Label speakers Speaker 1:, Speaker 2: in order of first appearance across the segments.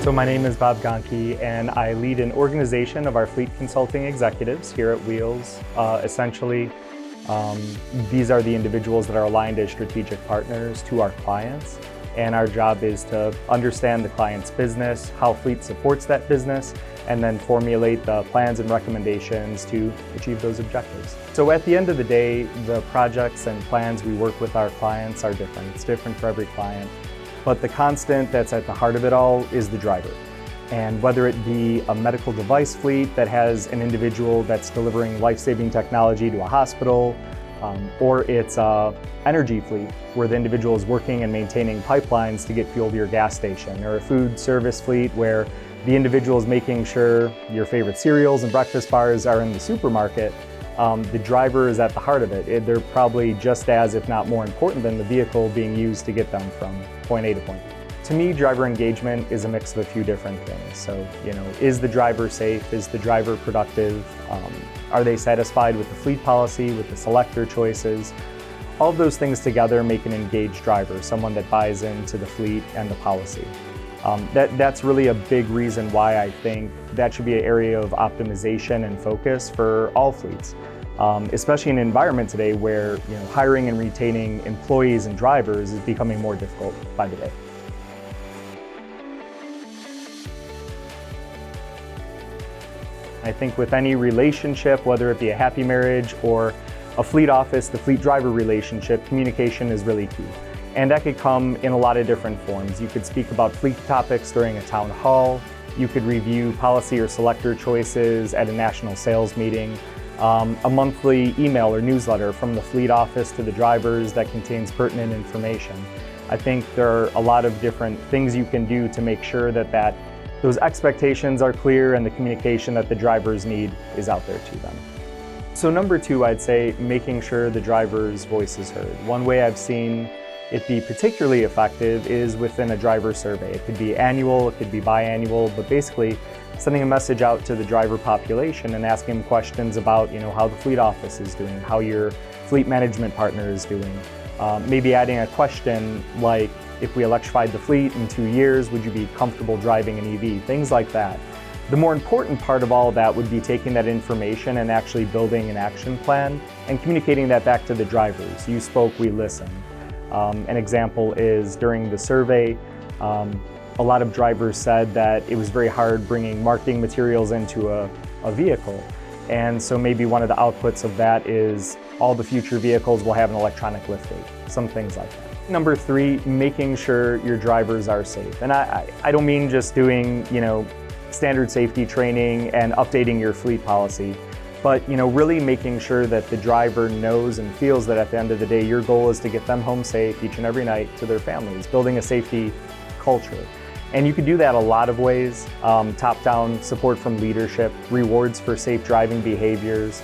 Speaker 1: So my name is Bob Gonke, and I lead an organization of our fleet consulting executives here at Wheels. Essentially, these are the individuals that are aligned as strategic partners to our clients. And our job is to understand the client's business, how fleet supports that business, and then formulate the plans and recommendations to achieve those objectives. So at the end of the day, the projects and plans we work with our clients are different. It's different for every client. But the constant that's at the heart of it all is the driver. And whether it be a medical device fleet that has an individual that's delivering life-saving technology to a hospital, or it's an energy fleet where the individual is working and maintaining pipelines to get fuel to your gas station, or a food service fleet where the individual is making sure your favorite cereals and breakfast bars are in the supermarket, the driver is at the heart of it. They're probably just as, if not more important than the vehicle being used to get them from point A to point B. To me, driver engagement is a mix of a few different things. So, is the driver safe? Is the driver productive? Are they satisfied with the fleet policy, with the selector choices? All of those things together make an engaged driver, someone that buys into the fleet and the policy. That's really a big reason why I think that should be an area of optimization and focus for all fleets, especially in an environment today where hiring and retaining employees and drivers is becoming more difficult by the day. I think with any relationship, whether it be a happy marriage or a fleet office to fleet driver relationship, communication is really key. And that could come in a lot of different forms. You could speak about fleet topics during a town hall. You could review policy or selector choices at a national sales meeting. A monthly email or newsletter from the fleet office to the drivers that contains pertinent information. I think there are a lot of different things you can do to make sure that those expectations are clear and the communication that the drivers need is out there to them. So number two, I'd say making sure the driver's voice is heard. One way I've seen it be particularly effective is within a driver survey. It could be annual, it could be biannual, but basically sending a message out to the driver population and asking them questions about how the fleet office is doing, how your fleet management partner is doing. Maybe adding a question like, if we electrified the fleet in 2 years, would you be comfortable driving an EV? Things like that. The more important part of all of that would be taking that information and actually building an action plan and communicating that back to the drivers. You spoke, we listened. An example is during the survey, a lot of drivers said that it was very hard bringing marketing materials into a vehicle. And so maybe one of the outputs of that is all the future vehicles will have an electronic liftgate, some things like that. Number three, making sure your drivers are safe. And I don't mean just doing, standard safety training and updating your fleet policy, but, really making sure that the driver knows and feels that at the end of the day, your goal is to get them home safe each and every night to their families, building a safety culture. And you can do that a lot of ways. Top-down support from leadership, rewards for safe driving behaviors,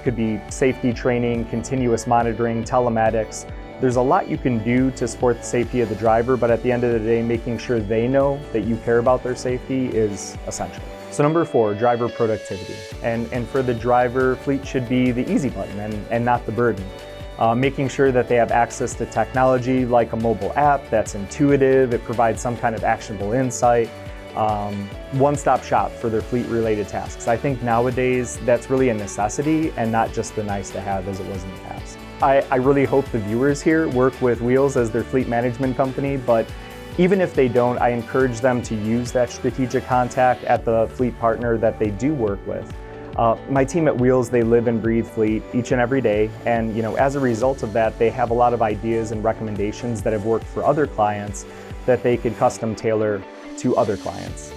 Speaker 1: could be safety training, continuous monitoring, telematics. There's a lot you can do to support the safety of the driver, but at the end of the day, making sure they know that you care about their safety is essential. So number four, driver productivity. And for the driver, fleet should be the easy button and not the burden. Making sure that they have access to technology like a mobile app that's intuitive, it provides some kind of actionable insight, one-stop shop for their fleet-related tasks. I think nowadays that's really a necessity and not just the nice to have as it was in the past. I really hope the viewers here work with Wheels as their fleet management company, but even if they don't, I encourage them to use that strategic contact at the fleet partner that they do work with. My team at Wheels, they live and breathe fleet each and every day, and as a result of that, they have a lot of ideas and recommendations that have worked for other clients that they could custom tailor to other clients.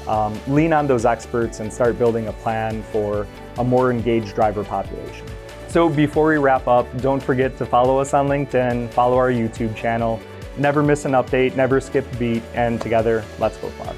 Speaker 1: Lean on those experts and start building a plan for a more engaged driver population. So before we wrap up, don't forget to follow us on LinkedIn, follow our YouTube channel, never miss an update, never skip a beat, and together, let's go far.